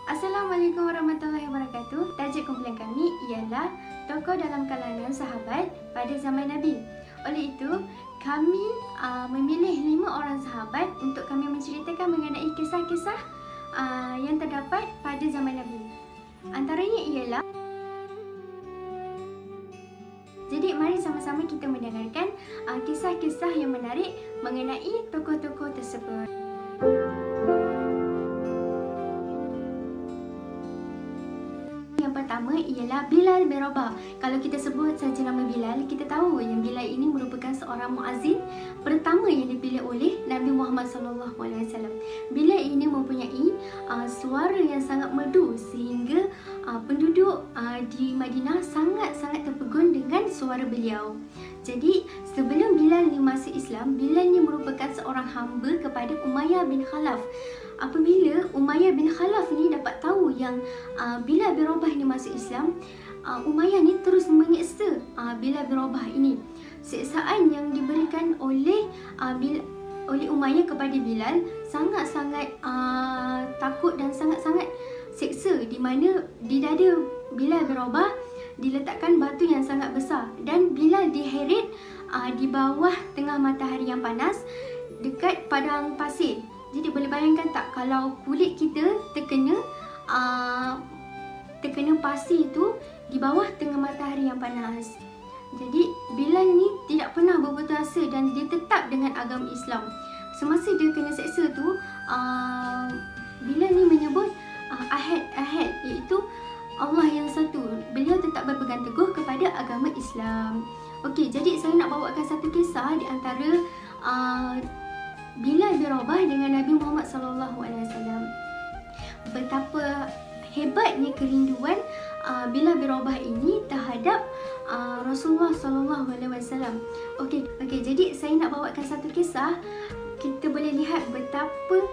Assalamualaikum warahmatullahi wabarakatuh. Tajuk kumpulan kami ialah tokoh dalam kalangan sahabat pada zaman Nabi. Oleh itu, kami memilih 5 orang sahabat untuk kami menceritakan mengenai kisah-kisah yang terdapat pada zaman Nabi. Antaranya ialah, jadi mari sama-sama kita mendengarkan kisah-kisah yang menarik mengenai tokoh-tokoh tersebut. Yang pertama ialah Bilal bin Rabah. Kalau kita sebut saja nama Bilal, kita tahu yang Bilal ini merupakan seorang muazzin pertama yang dipilih oleh Nabi Muhammad SAW. Bilal ini mempunyai suara yang sangat merdu sehingga penduduk di Madinah sangat-sangat terpegun dengan suara beliau. Jadi sebelum Bilal ni masuk Islam, Bilal ni merupakan seorang hamba kepada Umayyah bin Khalaf. Apabila Umayyah bin Khalaf ni dapat tahu yang Bilal bin Rabah ni masuk Islam, Umayyah ni terus menyiksa Bilal bin Rabah ini. Siksaan yang diberikan oleh Umayyah kepada Bilal sangat-sangat takut dan sangat-sangat seksa, di mana di dada Bilal bin Rabah diletakkan batu yang sangat besar dan Bilal diheret di bawah tengah matahari yang panas dekat padang pasir. Jadi boleh bayangkan tak kalau kulit kita terkena pasir itu di bawah tengah matahari yang panas. Jadi Bilal ni tidak pernah berputus asa dan dia tetap dengan agama Islam. Semasa dia kena seksa tu, Bilal ni menyebut Ahad, iaitu Allah yang satu. Beliau tetap berpegang teguh kepada agama Islam. Okey, jadi saya nak bawakan satu kisah di antara Bilal bin Rabah dengan Nabi Muhammad SAW. Betapa hebatnya kerinduan Bilal bin Rabah ini terhadap Rasulullah SAW. Okey, jadi saya nak bawakan satu kisah. Kita boleh lihat betapa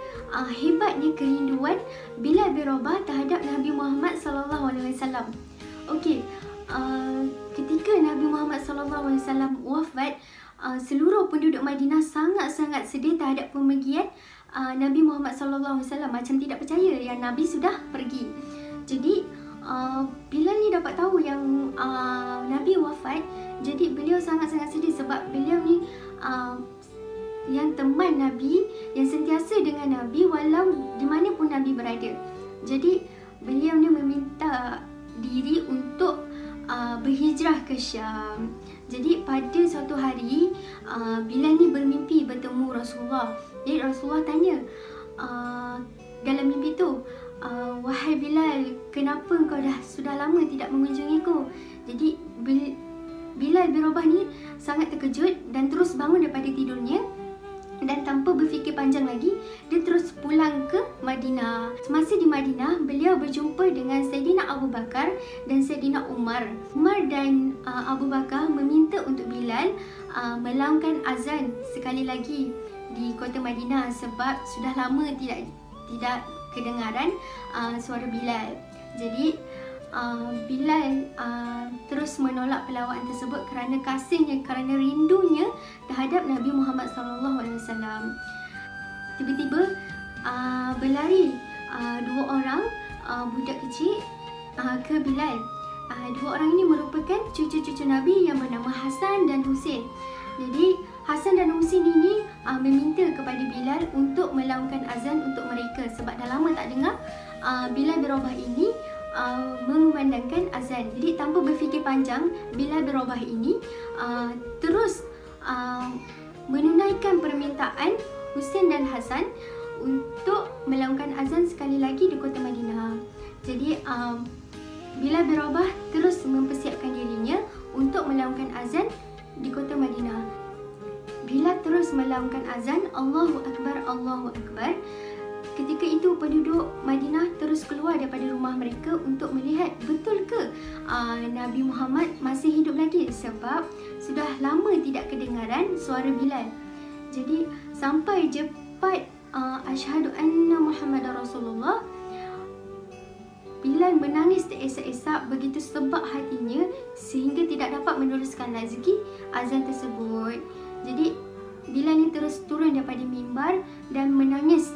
hebatnya kerinduan Bilal bin Rabah terhadap Nabi Muhammad SAW. Okey, ketika Nabi Muhammad SAW wafat, seluruh penduduk Madinah sangat-sangat sedih terhadap pemergian Nabi Muhammad SAW. Macam tidak percaya yang Nabi sudah pergi. Jadi Bilal ni dapat tahu yang Nabi wafat, jadi beliau sangat-sangat sedih sebab beliau ni yang teman Nabi, yang sentiasa dengan Nabi walau di mana pun Nabi berada. Jadi beliau ni meminta diri untuk berhijrah ke Syam. Jadi pada suatu hari Bilal ni bermimpi bertemu Rasulullah. Jadi Rasulullah tanya dalam mimpi tu, wahai Bilal, kenapa kau sudah lama tidak mengunjungiku? Jadi Bilal bin Rabah ni sangat terkejut dan terus bangun daripada tidurnya. Dan tanpa berfikir panjang lagi, dia terus pulang ke Madinah. Semasa di Madinah, beliau berjumpa dengan Sayyidina Abu Bakar dan Sayyidina Umar. Umar dan Abu Bakar meminta untuk Bilal melaungkan azan sekali lagi di kota Madinah sebab sudah lama tidak kedengaran suara Bilal. Jadi Bilal terus menolak pelawaan tersebut kerana kasihnya, kerana rindunya terhadap Nabi Muhammad SAW. Tiba-tiba berlari 2 orang budak kecil ke Bilal. 2 orang ini merupakan cucu-cucu Nabi yang bernama Hasan dan Husin. Jadi Hasan dan Husin ini meminta kepada Bilal untuk melaungkan azan untuk mereka sebab dah lama tak dengar Bilal bin Rabah ini mengumandangkan azan. Jadi tanpa berfikir panjang, Bilal bin Rabah ini terus menunaikan permintaan Husin dan Hasan untuk melaungkan azan sekali lagi di kota Madinah. Jadi Bilal bin Rabah terus mempersiapkan dirinya untuk melaungkan azan di kota Madinah. Bilal terus melaungkan azan, Allahu Akbar, Allahu Akbar. Ketika itu penduduk Madinah terus keluar daripada rumah mereka untuk melihat betul ke Nabi Muhammad masih hidup lagi sebab sudah lama tidak kedengaran suara Bilal. Jadi sampai jepat asyhadu anna Muhammadar Rasulullah, Bilal menangis teresak-esak, begitu sebab hatinya sehingga tidak dapat meneruskan lagi azan tersebut. Jadi Bilal ni terus turun daripada mimbar dan menangis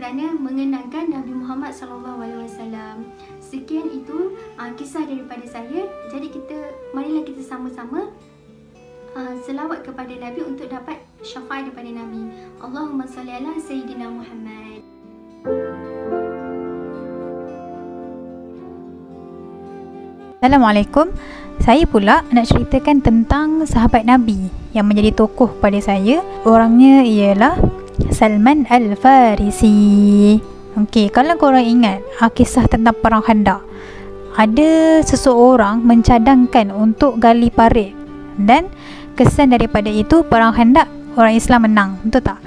kerana mengenangkan Nabi Muhammad SAW. Sekian itu kisah daripada saya. Jadi marilah kita sama-sama selawat kepada Nabi untuk dapat syafaat daripada Nabi. Allahumma salli ala Sayyidina Muhammad. Assalamualaikum. Saya pula nak ceritakan tentang sahabat Nabi yang menjadi tokoh pada saya. Orangnya ialah Salman Al-Farisi. Okey, kalau korang ingat kisah tentang perang Khandaq, ada seseorang mencadangkan untuk gali parit, dan kesan daripada itu perang Khandaq orang Islam menang, betul tak?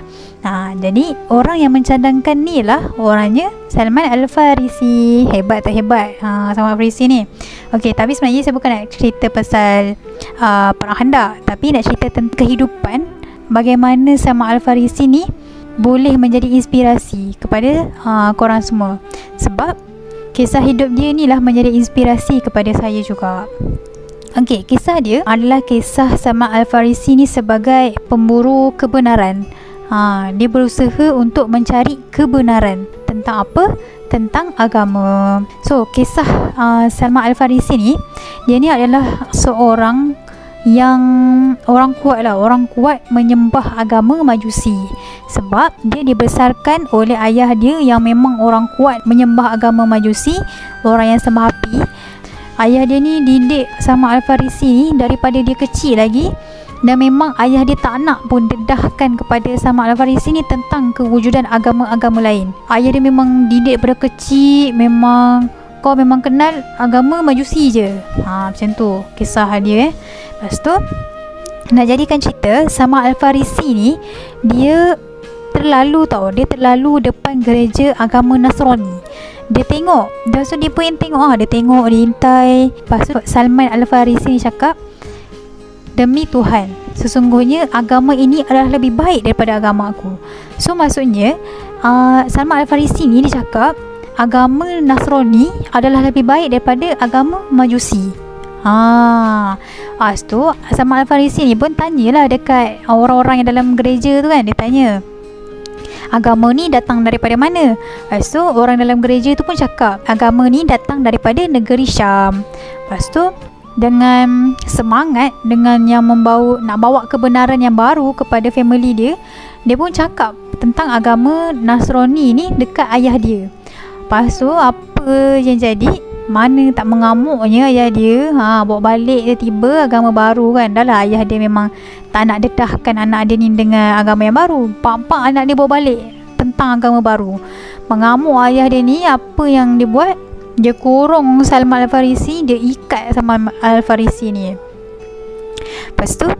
Jadi orang yang mencadangkan ni lah orangnya Salman Al-Farisi. Hebat tak hebat Salman Al-Farisi ni? Okey, tapi sebenarnya saya bukan nak cerita pasal perang Khandaq, tapi nak cerita tentang kehidupan, bagaimana Salman Al-Farisi ni boleh menjadi inspirasi kepada korang semua. Sebab kisah hidup dia ni lah menjadi inspirasi kepada saya juga. Okey, kisah dia adalah kisah Salman Al-Farisi ni sebagai pemburu kebenaran. Dia berusaha untuk mencari kebenaran tentang apa? Tentang agama. So, kisah Salman Al-Farisi ni, dia ni adalah seorang yang orang kuat menyembah agama Majusi. Sebab dia dibesarkan oleh ayah dia yang memang orang kuat menyembah agama Majusi, orang yang sembah api. Ayah dia ni didik Salman Al-Farisi ni daripada dia kecil lagi, dan memang ayah dia tak nak pun dedahkan kepada Salman Al-Farisi ni tentang kewujudan agama-agama lain. Ayah dia memang didik daripada kecil, kau memang kenal agama Majusi je. Macam tu kisah dia. Lepas tu nak jadikan cerita, Salman Al-Farisi ni dia terlalu depan gereja agama Nasrani. Dia tengok, lepas tu dia pun tengok, dia tengok, dia intai. Lepas tu Salman Al-Farisi ni cakap, demi Tuhan, sesungguhnya agama ini adalah lebih baik daripada agama aku. So maksudnya Salman Al-Farisi ni dia cakap agama Nasrani adalah lebih baik daripada agama Majusi. Lepas tu Salman Al-Farisi ni pun tanyalah dekat orang-orang yang dalam gereja tu kan. Dia tanya, agama ni datang daripada mana? Lepas tu orang dalam gereja tu pun cakap, agama ni datang daripada negeri Syam. Lepas tu dengan semangat, dengan yang nak bawa kebenaran yang baru kepada family dia, dia pun cakap tentang agama Nasrani ni dekat ayah dia. Lepas tu apa yang jadi? Mana tak mengamuknya ayah dia, bawa balik dia tiba agama baru kan. Dah lah ayah dia memang tak nak dedahkan anak dia ni dengan agama yang baru. Pak anak dia bawa balik tentang agama baru. Mengamuk ayah dia ni, apa yang dia buat? Dia kurung Salman Al-Farisi, dia ikat Salman Al-Farisi ni. Lepas tu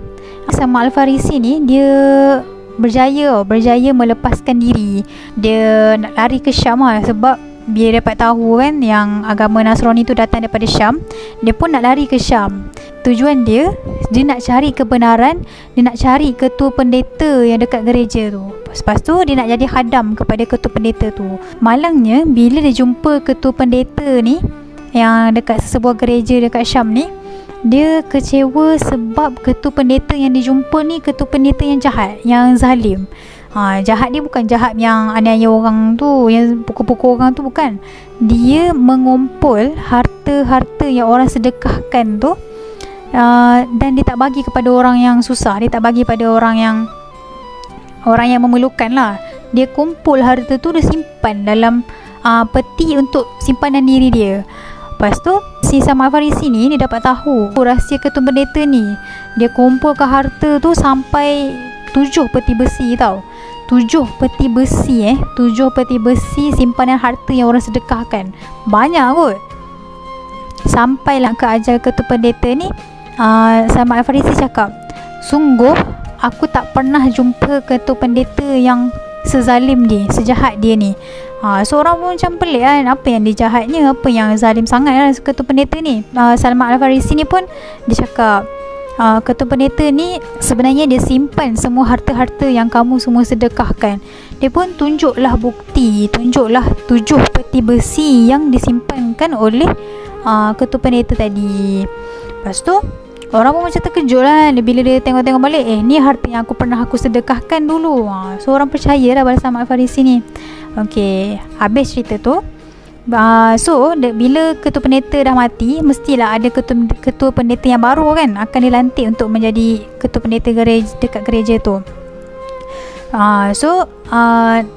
Salman Al-Farisi ni dia berjaya melepaskan diri. Dia nak lari ke Syam sebab dia dapat tahu kan yang agama Nasrani tu datang daripada Syam. Dia pun nak lari ke Syam. Tujuan dia nak cari kebenaran, dia nak cari ketua pendeta yang dekat gereja tu. Lepas tu dia nak jadi khadam kepada ketua pendeta tu. Malangnya bila dia jumpa ketua pendeta ni yang dekat sebuah gereja dekat Syam ni, dia kecewa sebab ketua pendeta yang dia jumpa ni ketua pendeta yang jahat, yang zalim. Jahat dia bukan jahat yang aniaya orang tu, yang pukul-pukul orang tu, bukan. Dia mengumpul harta-harta yang orang sedekahkan tu, dan dia tak bagi kepada orang yang susah. Dia tak bagi pada orang yang memerlukan lah. Dia kumpul harta tu, dia simpan dalam peti untuk simpanan diri dia. Lepas tu si Salman Al-Farisi ni dia dapat tahu rahsia ketua pendeta ni. Dia kumpulkan harta tu sampai 7 peti besi tau. 7 peti besi 7 peti besi simpanan harta yang orang sedekahkan. Banyak kot. Sampailah ke ajal ketua pendeta ni, Salman Al-Farisi cakap, sungguh aku tak pernah jumpa ketua pendeta yang sezalim dia, sejahat dia ni. Seorang pun macam pelik kan, apa yang dia jahatnya, apa yang zalim sangat kan ketua pendeta ni. Salman Al-Farisi ni pun dia cakap, ketua pendeta ni sebenarnya dia simpan semua harta-harta yang kamu semua sedekahkan. Dia pun tunjuklah bukti, tunjuklah 7 peti besi yang disimpankan oleh ketua pendeta tadi. Lepas tu orang pun macam terkejut lah bila dia tengok-tengok balik, ni harta yang aku pernah sedekahkan dulu. So orang percayalah pada Salman Al-Farisi ni. Okey, habis cerita tu. So bila ketua pendeta dah mati, mestilah ada ketua pendeta yang baru kan, akan dilantik untuk menjadi ketua pendeta dekat gereja tu.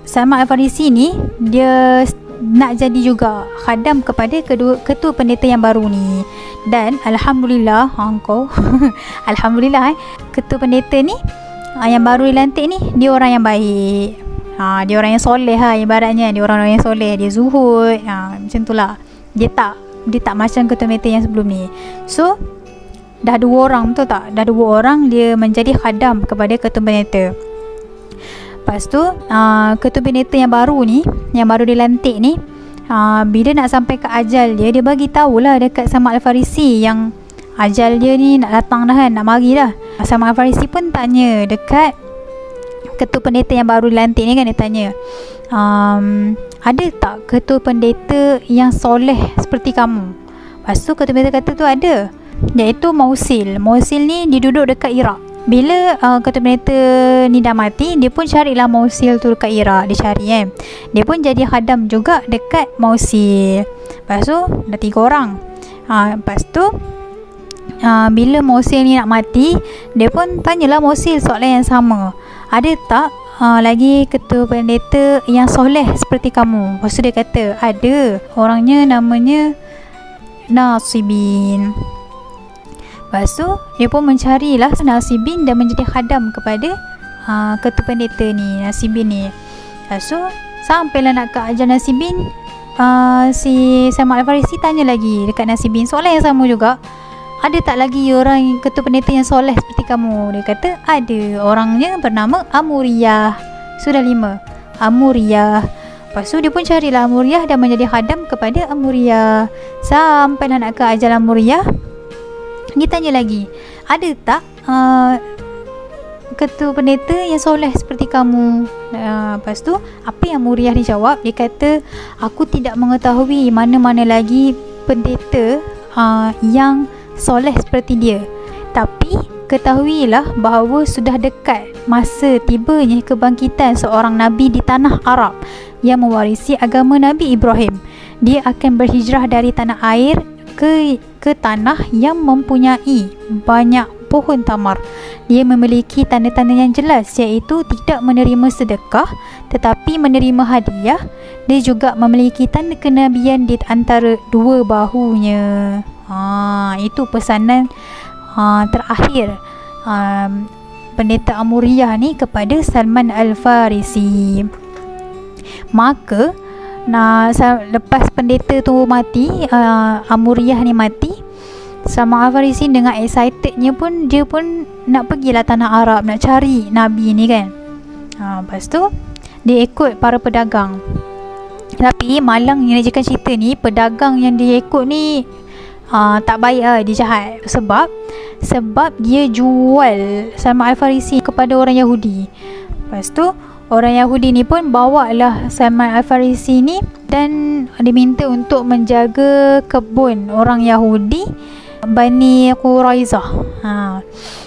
Salman Al-Farisi ni dia nak jadi juga khadam kepada ketua pendeta yang baru ni. Dan alhamdulillah alhamdulillah ketua pendeta ni yang baru dilantik ni, dia orang yang baik. Dia orang yang soleh ibaratnya. Dia orang yang soleh, dia zuhud. Macam tu lah. Dia tak macam ketua pendeta yang sebelum ni. So dah 2 orang, betul tak? Dah 2 orang dia menjadi khadam kepada ketua pendeta. Lepas tu ketua pendeta yang baru ni, yang baru dilantik ni, bila nak sampai ke ajal dia bagi tahulah dekat Salman Al-Farisi yang ajal dia ni nak datang dah kan, nak mari dah. Salman Al-Farisi pun tanya dekat ketua pendeta yang baru dilantik ni kan, dia tanya, ada tak ketua pendeta yang soleh seperti kamu? Lepas tu ketua pendeta kata tu ada, iaitu Mausil. Mausil ni dia duduk dekat Iraq. Bila ketua pendeta ni dah mati, dia pun carilah Mausil tu dekat Iraq. Dia cari kan, dia pun jadi khadam juga dekat Mausil. Lepas tu dah 3 orang. Lepas tu bila Mausil ni nak mati, dia pun tanyalah Mausil soalan yang sama, ada tak lagi ketua pendeta yang soleh seperti kamu? Lepas tu dia kata ada, orangnya namanya Nasibin. Lepas tu dia pun mencarilah Nasibin dan menjadi khadam kepada ketua pendeta ni, Nasibin ni. Lepas tu sampailah nak ke ajal Nasibin, si Salman Al-Farisi tanya lagi dekat Nasibin soalan yang sama juga, ada tak lagi orang ketua pendeta yang soleh seperti kamu? Dia kata ada, orangnya bernama Amuriyah. Sudah 5, Amuriyah. Lepas tu dia pun carilah Amuriyah dan menjadi khadam kepada Amuriyah. Sampailah nak ke ajal Amuriyah, dia tanya lagi, ada tak ketua pendeta yang soleh seperti kamu? Lepas tu apa yang Amuriyah dijawab? Dia kata, aku tidak mengetahui mana-mana lagi pendeta yang soleh seperti dia. Tapi ketahuilah bahawa sudah dekat masa tibanya kebangkitan seorang Nabi di tanah Arab yang mewarisi agama Nabi Ibrahim. Dia akan berhijrah dari tanah air ke tanah yang mempunyai banyak pohon tamar. Dia memiliki tanda-tanda yang jelas, iaitu tidak menerima sedekah tetapi menerima hadiah. Dia juga memiliki tanda kenabian di antara 2 bahunya. Itu pesanan terakhir pendeta Amuriyah ni kepada Salman Al-Farisi. Maka lepas pendeta tu mati, Amuriyah ni mati, Salman Al-Farisi dengan excitednya pun dia pun nak pergilah tanah Arab nak cari Nabi ni kan. Lepas tu dia ikut para pedagang. Tapi malang yang nak cerita ni, pedagang yang dia ikut ni tak baik lah, dia jahat. Sebab dia jual Salman Al-Farisi kepada orang Yahudi. Lepas tu orang Yahudi ni pun bawalah Salman Al-Farisi ni dan diminta untuk menjaga kebun orang Yahudi Bani Quraizah.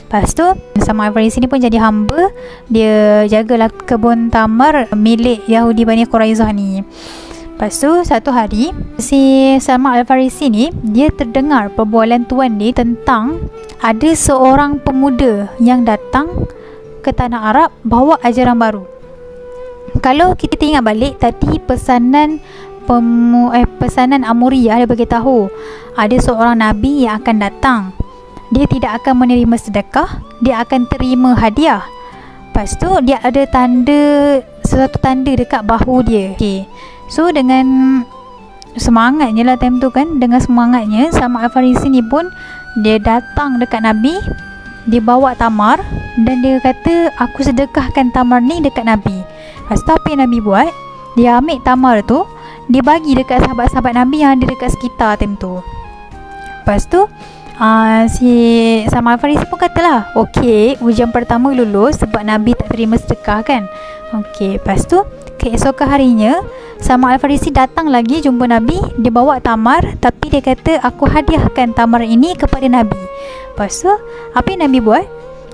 Lepas tu Salman Al-Farisi ni pun jadi hamba, dia jagalah kebun tamar milik Yahudi Bani Quraizah ni. Lepas tu satu hari si Salman Al-Farisi ni dia terdengar perbualan tuan dia tentang ada seorang pemuda yang datang ke tanah Arab bawa ajaran baru. Kalau kita ingat balik tadi pesanan Amuriyah, dia beritahu ada seorang Nabi yang akan datang. Dia tidak akan menerima sedekah, dia akan terima hadiah. Lepas tu dia ada sesuatu tanda dekat bahu dia. So dengan semangatnya lah time tu kan, dengan semangatnya Salman Al-Farisi ni pun dia datang dekat Nabi, dia bawa tamar dan dia kata aku sedekahkan tamar ni dekat Nabi. Lepas tu apa yang Nabi buat, dia ambil tamar tu, dia bagi dekat sahabat-sahabat Nabi yang ada dekat sekitar time tu. Lepas tu si Salman Al-Farisi pun katalah, okey, ujian pertama lulus sebab Nabi tak terima sedekah kan. Okey, lepas tu keesokan harinya Salman Al-Farisi datang lagi jumpa Nabi, dia bawa tamar tapi dia kata aku hadiahkan tamar ini kepada Nabi. Lepas tu apa yang Nabi buat,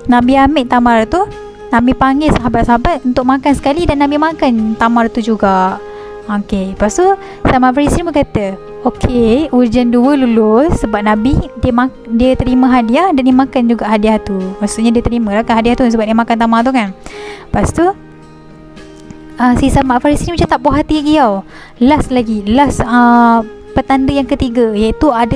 Nabi ambil tamar tu, Nabi panggil sahabat-sahabat untuk makan sekali dan Nabi makan tamar tu juga. Okey, lepas tu Salman Al-Farisi ni berkata, okey, ujian 2 lulus sebab Nabi dia terima hadiah dan dia makan juga hadiah tu. Maksudnya dia terima lah kan hadiah tu sebab dia makan tamar tu kan. Lepas tu si Salman Al-Farisi ni macam tak puas hati lagi tau. Last petanda yang ketiga, iaitu ada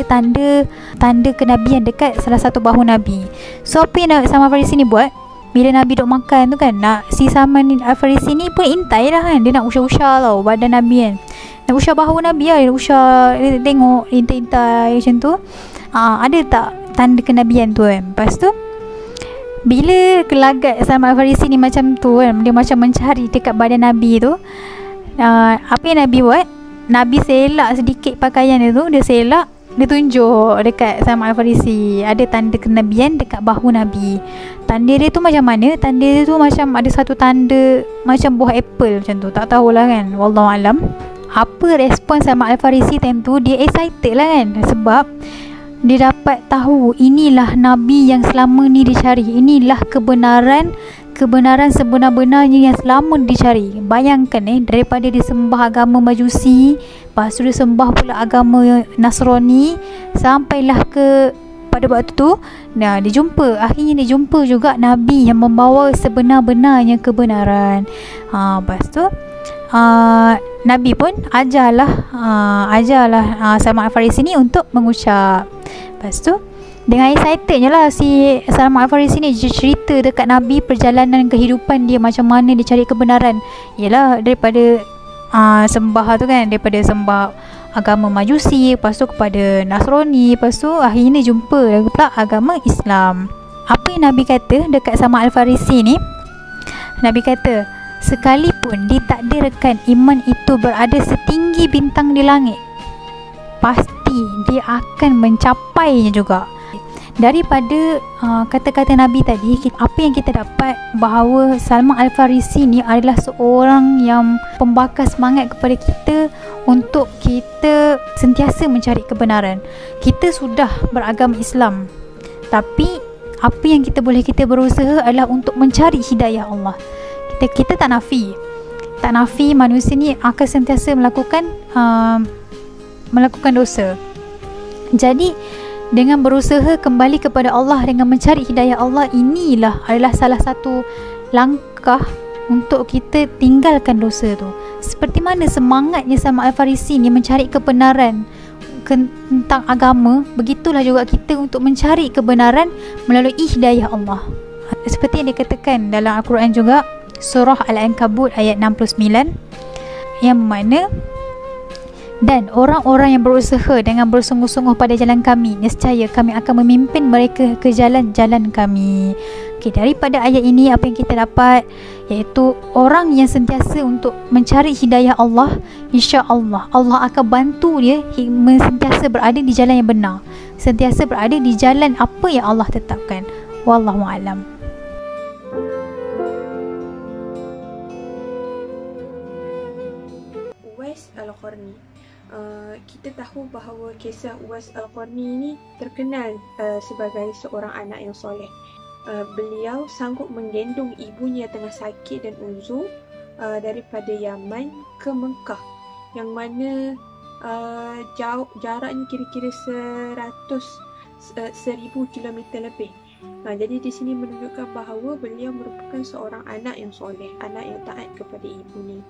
tanda kenabian dekat salah satu bahu Nabi. So apa yang Salman Al-Farisi ni buat, bila Nabi duk makan tu kan, si Salman Al-Farisi ni pun intai lah kan. Dia nak usah-usah tau badan Nabi kan, nak usah bahu Nabi lah. Dia usah, dia tengok, intai-intai macam tu. Ada tak tanda kenabian tu kan. Lepas tu bila kelagat Salman Al-Farisi ni macam tu kan, dia macam mencari dekat badan Nabi tu, apa yang Nabi buat, Nabi selak sedikit pakaian dia tu. Dia selak, dia tunjuk dekat Salman Al-Farisi ada tanda kenabian dekat bahu Nabi. Tanda dia tu macam mana? Tanda dia tu macam ada satu tanda macam buah apple macam tu. Tak tahulah kan, wallahualam. Apa respon Salman Al-Farisi time tu? Dia excited lah kan, sebab dia dapat tahu inilah Nabi yang selama ni dicari. Inilah kebenaran sebenar-benarnya yang selama dicari. Bayangkan daripada dia sembah agama Majusi, lepas tu dia sembah pula agama Nasrani, sampailah ke pada waktu tu akhirnya dia jumpa juga Nabi yang membawa sebenar-benarnya kebenaran. Lepas tu Nabi pun ajarlah Salman Al-Farisi ni untuk mengucap. Lepas tu dengan excitednya lah si Salman Al-Farisi ni cerita dekat Nabi perjalanan kehidupan dia, macam mana dia cari kebenaran. Yalah, daripada sembah tu kan, daripada sembah agama Majusi, lepas tu kepada Nasrani, lepas tu akhirnya jumpa pula agama Islam. Apa yang Nabi kata dekat Salman Al-Farisi ni? Nabi kata, sekalipun ditakdirkan iman itu berada setinggi bintang di langit, pasti dia akan mencapainya juga. Daripada kata-kata Nabi tadi, apa yang kita dapat bahawa Salman Al-Farisi ni adalah seorang yang pembakar semangat kepada kita untuk kita sentiasa mencari kebenaran. Kita sudah beragama Islam, tapi apa yang kita berusaha adalah untuk mencari hidayah Allah. Kita tak nafi manusia ni akan sentiasa melakukan dosa. Jadi dengan berusaha kembali kepada Allah, dengan mencari hidayah Allah, inilah adalah salah satu langkah untuk kita tinggalkan dosa tu. Seperti mana semangatnya Salman Al-Farisi ni mencari kebenaran tentang agama, begitulah juga kita untuk mencari kebenaran melalui hidayah Allah. Seperti yang dikatakan dalam Al-Quran juga, surah Al-Ankabut ayat 69, yang mana, dan orang-orang yang berusaha dengan bersungguh-sungguh pada jalan kami, nescaya kami akan memimpin mereka ke jalan-jalan kami. Daripada ayat ini apa yang kita dapat, iaitu orang yang sentiasa untuk mencari hidayah Allah, insya-Allah Allah akan bantu dia sentiasa berada di jalan yang benar, sentiasa berada di jalan apa yang Allah tetapkan. Wallahu a'lam. Uwais Al-Qarni. Kita tahu bahawa kisah Uwais Al-Qarni ini terkenal sebagai seorang anak yang soleh. Beliau sanggup menggendong ibunya tengah sakit dan uzur daripada Yaman ke Mekah, yang mana jaraknya kira-kira 1000 kilometer lebih. Jadi di sini menunjukkan bahawa beliau merupakan seorang anak yang soleh, anak yang taat kepada ibunya.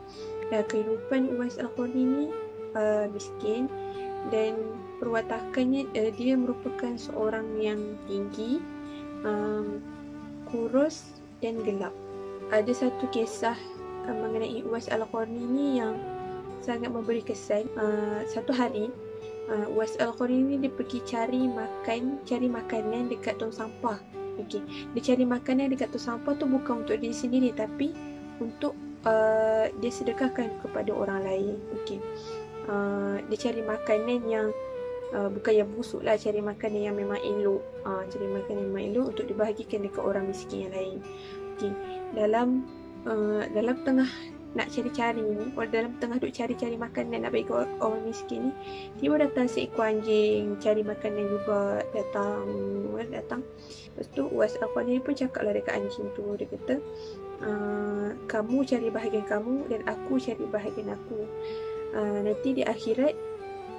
Kehidupan Uwais Al-Qarni ini miskin, dan perwatakannya dia merupakan seorang yang tinggi, kurus dan gelap. Ada satu kisah mengenai Uwais Al-Qarni ini yang sangat memberi kesan. Satu hari Uwais Al-Qarni ini dia pergi cari makanan dekat tong sampah. Dia cari makanan dekat tong sampah tu bukan untuk diri sendiri, tapi untuk dia sedekahkan kepada orang lain. Dia cari makanan yang bukan yang busuk lah, cari makanan yang memang elok, untuk dibahagikan dekat orang miskin yang lain. Dalam nak cari-cari ni, dalam tengah duk cari-cari makanan nak bagi orang miskin ni, tiba datang seekor anjing cari makanan juga, datang. Lepas tu Uwais Al-Qarni pun cakap lah dekat anjing tu, dia kata, kamu cari bahagian kamu dan aku cari bahagian aku. Nanti di akhirat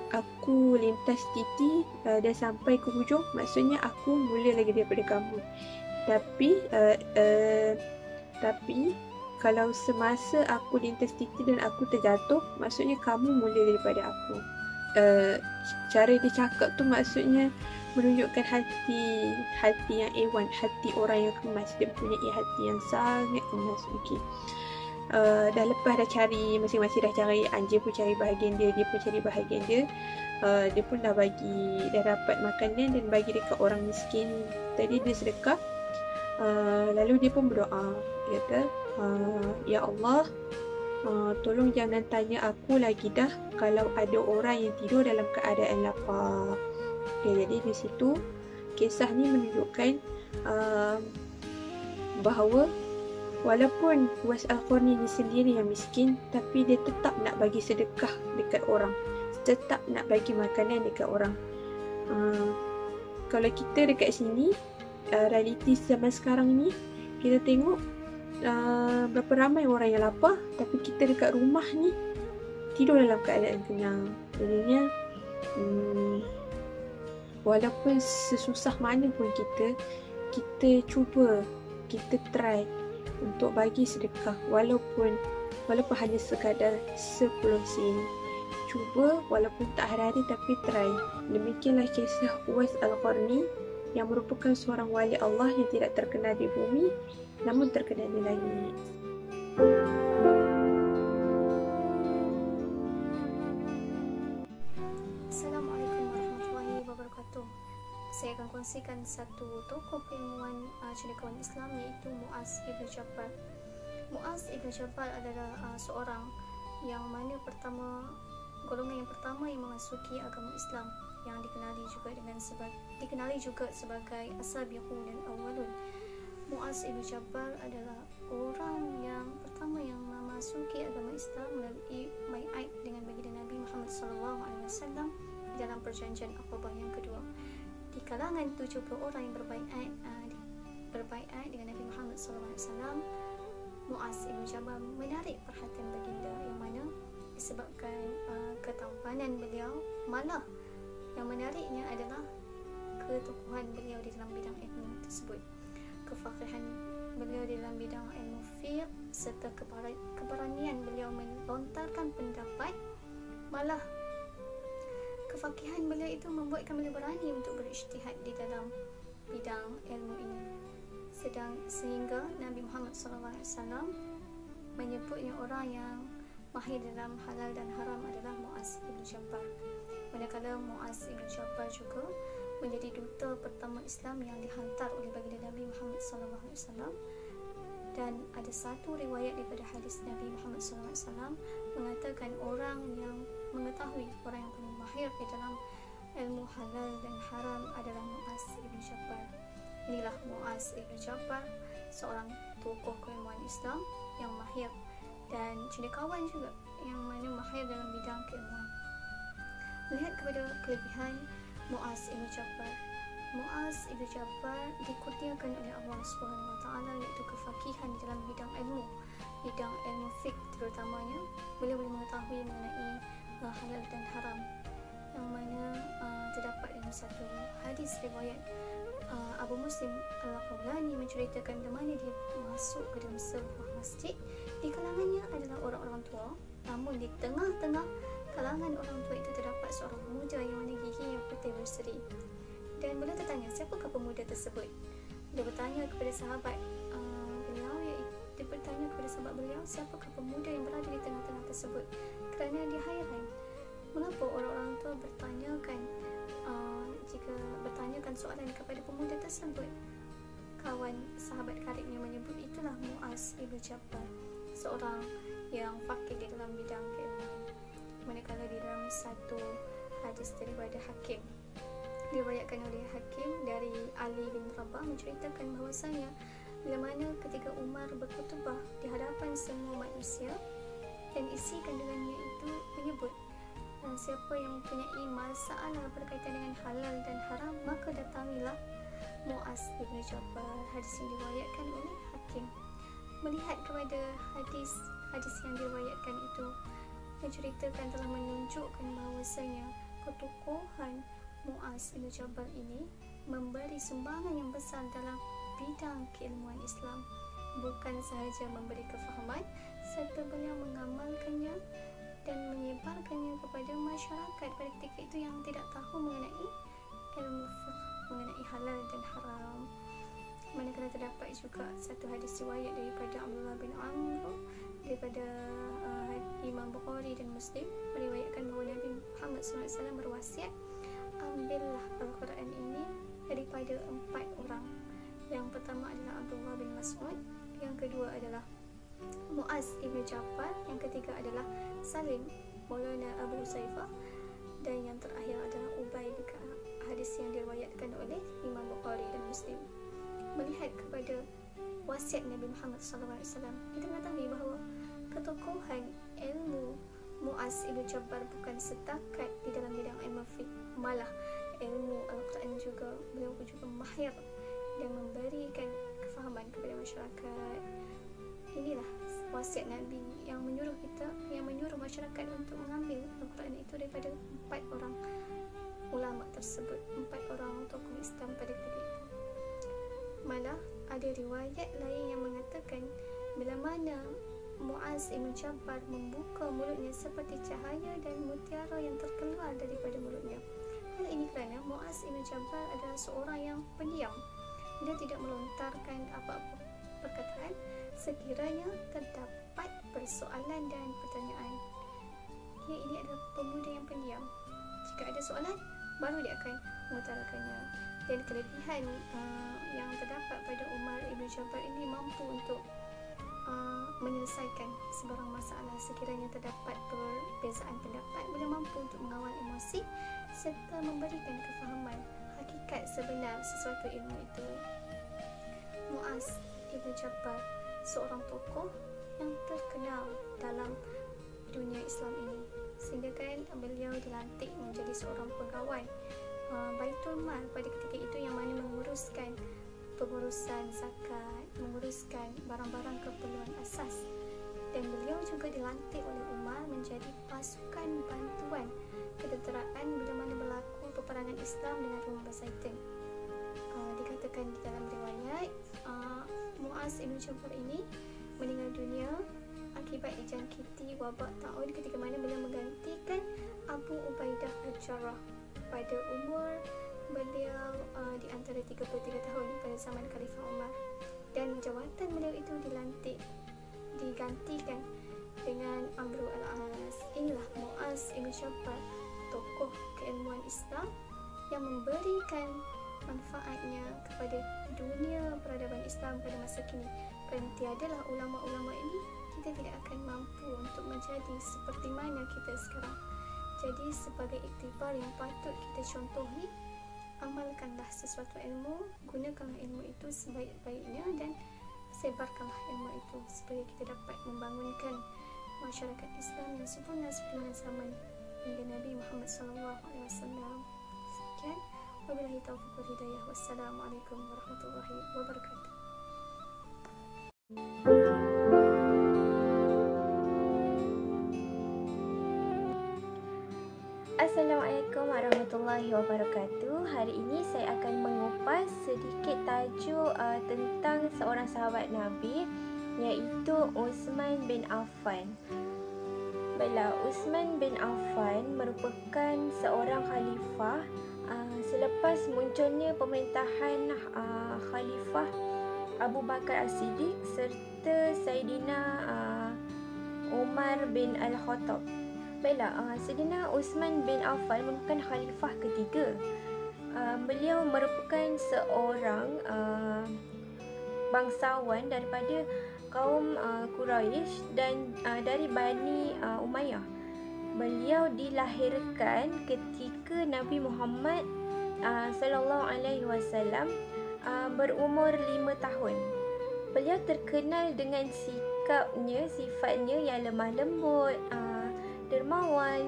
aku lintas titi dan sampai ke hujung, maksudnya aku mulia lagi daripada kamu. Tapi kalau semasa aku lintas titi dan aku terjatuh, maksudnya kamu mulia daripada aku. Cara dia cakap tu maksudnya menunjukkan hati yang ewan, hati orang yang kemas. Dia mempunyai hati yang sangat kemas. Okay. Dah lepas dah cari, masing-masing dah cari, anjing pun cari bahagian dia pun cari bahagian dia. Dia pun dah dapat makanan dan bagi dekat orang miskin. Tadi dia sedekah. Lalu dia pun berdoa, dia kata, ya Allah, tolong jangan tanya aku lagi dah kalau ada orang yang tidur dalam keadaan lapar. Okay, jadi di situ kisah ni menunjukkan bahawa walaupun Uwais Al-Qarni ni sendiri yang miskin, tapi dia tetap nak bagi sedekah dekat orang, tetap nak bagi makanan dekat orang. Kalau kita dekat sini, realiti zaman sekarang ni, kita tengok berapa ramai orang yang lapar, tapi kita dekat rumah ni tidur dalam keadaan kenyang. Jadinya walaupun sesusah mana pun kita cuba, kita try untuk bagi sedekah, walaupun hanya sekadar 10 sen. Cuba walaupun tak hari-hari, tapi try. Demikianlah kisah Uwais Al-Qarni yang merupakan seorang wali Allah yang tidak terkenal di bumi namun terkenal di langit. Assalamualaikum warahmatullahi wabarakatuh. Saya akan kongsikan satu tokoh keilmuan cendekiawan Islam, iaitu Muaz Ibn Jabal. Muaz Ibn Jabal adalah seorang yang mana golongan yang pertama yang memasuki agama Islam, yang dikenali juga sebagai as-sabiqun dan awwalun. Muaz Ibn Jabal adalah orang yang pertama yang memasuki agama Islam melalui bai'at dengan baginda Nabi Muhammad SAW di dalam perjanjian Aqabah yang kedua. Di kalangan 70 orang yang berbai'at dengan Nabi Muhammad SAW, Muaz Ibn Jabal menarik perhatian baginda, yang mana disebabkan ketampanan beliau. Malah yang menariknya adalah ketokohan beliau di dalam bidang ilmu tersebut, kefaqihan beliau di dalam bidang ilmu fiqh, serta keberanian beliau melontarkan pendapat. Malah kefaqihan beliau itu membuatkan beliau berani untuk berijtihad di dalam bidang ilmu ini, sehingga Nabi Muhammad SAW menyebutnya orang yang mahir dalam halal dan haram adalah Muaz Ibn Jabal. Manakala Muaz Ibn Jabal juga menjadi duta pertama Islam yang dihantar oleh baginda Nabi Muhammad SAW. Dan ada satu riwayat daripada hadis Nabi Muhammad SAW mengatakan orang yang mengetahui, orang yang paling mahir di dalam ilmu halal dan haram adalah Muaz Ibn Jabal. Inilah Muaz Ibn Jabal, seorang tokoh keilmuan Islam yang mahir dan cendekiawan juga, yang mana mahir dalam bidang keilmuan. Melihat kepada kelebihan Muaz Ibn Jabal, Muaz Ibn Jabal dikurniakan oleh Allah SWT, iaitu kefaqihan di dalam bidang ilmu fiqh terutamanya. Beliau boleh mengetahui mengenai halal dan haram, yang mana terdapat dalam satu hadis riwayat Abu Muslim Al-Khawlani menceritakan bagaimana dia masuk ke dalam sebuah masjid. Di kalangannya adalah orang-orang tua, namun di tengah-tengah kalangan orang tua itu terdapat seorang pemuda yang mana giginya putih berseri. Dan beliau tertanya, siapakah pemuda tersebut? Dia bertanya kepada sahabat beliau, siapakah pemuda yang berada di tengah-tengah tersebut? Kerana dia hairan, mengapa orang-orang tua bertanyakan soalan kepada pemuda tersebut. Kawan sahabat karibnya menyebut itulah Muaz Ibn Jabal, seorang yang faqih di dalam bidang keilmuan. Manakala di dalam satu hadis daripada Hakim, diriwayatkan oleh Hakim dari Ali bin Rabah, menceritakan bahawasanya bila mana ketika Umar berkhutbah di hadapan semua manusia, dan isi kandungannya itu menyebut, siapa yang mempunyai masalah berkaitan dengan halal dan haram, maka datangilah Mu'az ibn Jabal. Hadis yang diriwayatkan oleh Hakim. Melihat kepada hadis yang diriwayatkan itu menceritakan, telah menunjukkan bahawasanya ketokohan Mu'az ibn Jabal ini memberi sumbangan yang besar dalam bidang keilmuan Islam. Bukan sahaja memberi kefahaman, serta beliau mengamalkannya dan menyebarkannya kepada masyarakat pada ketika itu yang tidak tahu mengenai ilmu fiqh, mengenai halal dan haram. Manakala terdapat juga satu hadis riwayat daripada Abdullah bin Amr daripada Imam Bukhari dan Muslim meriwayatkan bahawa Nabi Muhammad SAW berwasiat, ambillah Al-Quran ini daripada 4 orang. Yang pertama adalah Abdullah bin Mas'ud, yang kedua adalah Mu'az ibn Jabal, yang ketiga adalah Salim Maulana Abu Saifah, dan yang terakhir adalah Ubay bin Ka'ab. Hadis yang diriwayatkan oleh Imam Bukhari dan Muslim. Melihat kepada wasiat Nabi Muhammad SAW, kita mengetahui bahawa ketokohan ilmu Mu'az ibn Jabal bukan setakat di dalam bidang ilmu fiqh, malah ilmu Al-Quran juga beliau juga mahir dan memberikan kefahaman kepada masyarakat. Inilah wasiat Nabi yang menyuruh masyarakat untuk mengambil Al-Quran itu daripada 4 orang ulama tersebut, 4 orang tokoh Islam pada ketika itu. Malah ada riwayat lain yang mengatakan bila mana Mu'az ibn Jabal membuka mulutnya seperti cahaya dan mutiara yang terkeluar daripada mulutnya. Hal ini kerana Mu'az ibn Jabal adalah seorang yang pendiam. Dia tidak melontarkan apa-apa perkataan sekiranya terdapat persoalan dan pertanyaan. Ini adalah pemuda yang pendiam. Jika ada soalan, baru dia akan mengutarakannya. Dan kelebihan yang terdapat pada Umar ibn Jabal ini mampu untuk menyelesaikan sebarang masalah. Sekiranya terdapat perbezaan pendapat, beliau mampu untuk mengawal emosi serta memberikan kefahaman hakikat sebenar sesuatu ilmu itu. Mu'az ibn Jabal seorang tokoh yang terkenal dalam dunia Islam ini, sehingga kan beliau dilantik menjadi seorang pegawai Baitul Mal pada ketika itu, yang mana menguruskan pengurusan zakat, menguruskan barang-barang keperluan asas. Dan beliau juga dilantik oleh Umar menjadi pasukan bantuan ketenteraan bila mana berlaku peperangan Islam dengan Rum Basaitin. Dikatakan di dalam riwayat, Mu'az ibn Jabal ini meninggal dunia akibat dijangkiti wabak taun ketika mana beliau menggantikan Abu Ubaidah Al-Jarrah pada umur beliau di antara 33 tahun pada zaman Khalifah Umar. Dan jawatan beliau itu digantikan dengan Amr al-As. Inilah Mu'az ibn Jabal, tokoh keilmuan Islam yang memberikan manfaatnya kepada dunia peradaban Islam pada masa kini. Kerana tiadalah ulama-ulama ini, kita tidak akan mampu untuk menjadi seperti mana kita sekarang. Jadi sebagai iktibar yang patut kita contohi, amalkanlah sesuatu ilmu, gunakanlah ilmu itu sebaik-baiknya dan sebarkanlah ilmu itu supaya kita dapat membangunkan masyarakat Islam yang sempurna sebagaimana zaman hingga Nabi Muhammad SAW. Sekian, wabillahi taufiq wal hidayah. Wassalamualaikum warahmatullahi wabarakatuh. Assalamualaikum warahmatullahi wabarakatuh. Hari ini saya akan mengupas sedikit tajuk tentang seorang sahabat Nabi, iaitu Uthman bin Affan. Baiklah, Uthman bin Affan merupakan seorang khalifah selepas munculnya pemerintahan Khalifah Abu Bakar As-Siddiq serta Saidina Umar bin Al-Khattab. Baiklah, Saidina Uthman bin Affan merupakan khalifah ketiga. Beliau merupakan seorang bangsawan daripada kaum Quraisy dan dari Bani Umayyah. Beliau dilahirkan ketika Nabi Muhammad sallallahu alaihi wasallam berumur 5 tahun. Beliau terkenal dengan sikap sikapnya, sifatnya yang lemah lembut, dermawan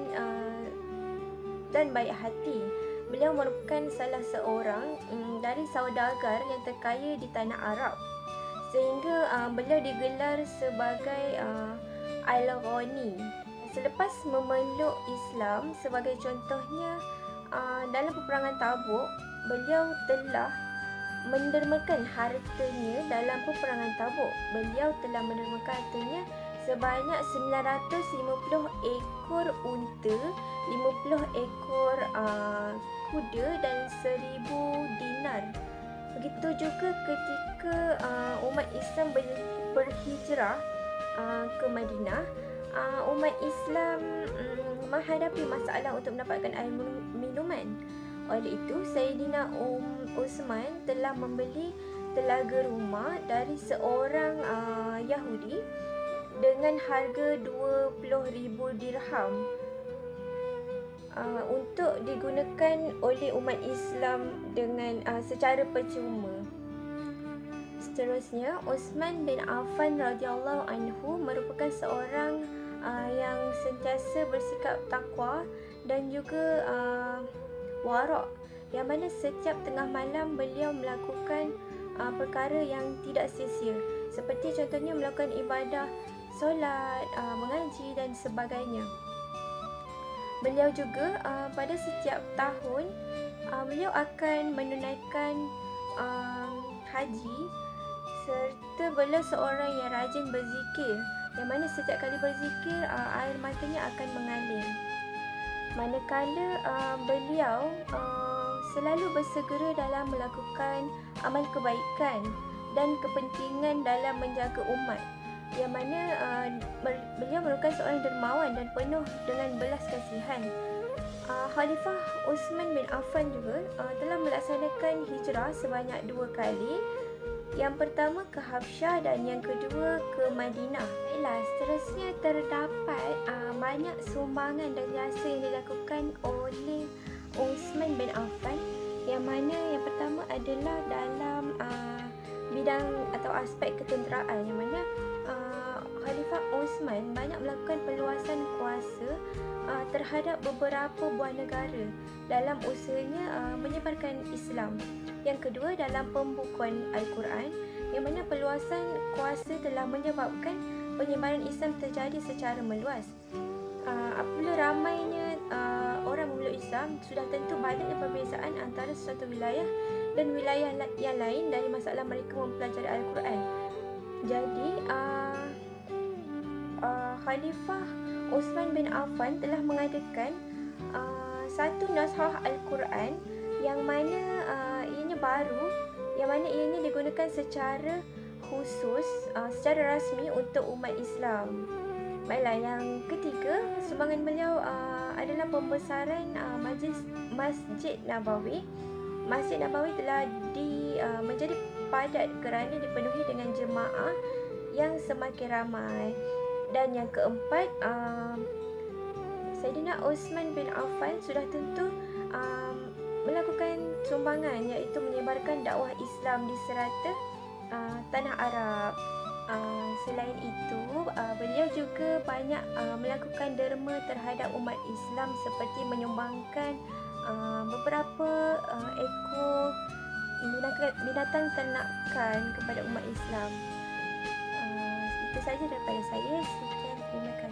dan baik hati. Beliau merupakan salah seorang dari saudagar yang terkaya di tanah Arab, sehingga beliau digelar sebagai Al-Ghani. Selepas memeluk Islam, sebagai contohnya dalam peperangan Tabuk, beliau telah mendermakan hartanya dalam peperangan Tabuk. Beliau telah mendermakan hartanya sebanyak 950 ekor unta, 50 ekor kuda dan 1000 dinar. Begitu juga ketika umat Islam berhijrah ke Madinah, umat Islam menghadapi masalah untuk mendapatkan air minuman. Oleh itu, Sayyidina Uthman telah membeli telaga rumah dari seorang Yahudi dengan harga 20,000 dirham untuk digunakan oleh umat Islam dengan secara percuma. Seterusnya, Uthman bin Affan radhiyallahu anhu merupakan seorang yang sentiasa bersikap takwa dan juga warak, yang mana setiap tengah malam beliau melakukan perkara yang tidak sia-sia, seperti contohnya melakukan ibadah, solat, mengaji dan sebagainya. Beliau juga pada setiap tahun beliau akan menunaikan haji, serta beliau seorang yang rajin berzikir, yang mana setiap kali berzikir air matanya akan mengalir. Manakala beliau selalu bersegera dalam melakukan amal kebaikan dan kepentingan dalam menjaga umat, yang mana beliau merupakan seorang dermawan dan penuh dengan belas kasihan. Khalifah Uthman bin Affan juga telah melaksanakan hijrah sebanyak 2 kali. Yang pertama ke Habsyah dan yang kedua ke Madinah. Seterusnya terdapat banyak sumbangan dan jasa yang dilakukan oleh Uthman bin Affan, yang mana yang pertama adalah dalam bidang atau aspek ketenteraan, yang mana Khalifah Uthman banyak melakukan perluasan kuasa terhadap beberapa buah negara dalam usahanya menyebarkan Islam. Yang kedua, dalam pembukuan Al-Quran, yang mana perluasan kuasa telah menyebabkan penyebaran Islam terjadi secara meluas. Apabila ramainya orang memeluk Islam, sudah tentu banyaknya perbezaan antara suatu wilayah dan wilayah yang lain dari masalah mereka mempelajari Al-Quran. Jadi, Khalifah Uthman bin Affan telah mengadakan satu naskah Al-Quran yang mana ianya baru, yang mana ianya digunakan secara khusus, secara rasmi untuk umat Islam. Baiklah, yang ketiga, sumbangan beliau adalah pembesaran Masjid Nabawi. Masjid Nabawi telah menjadi padat kerana dipenuhi dengan jemaah yang semakin ramai. Dan yang keempat, Sayyidina Uthman bin Affan sudah tentu melakukan sumbangan, iaitu menyebarkan dakwah Islam di serata tanah Arab. Selain itu, beliau juga banyak melakukan derma terhadap umat Islam, seperti menyumbangkan beberapa ekor binatang ternakan kepada umat Islam. Itu saja daripada saya. Sekian, terima kasih.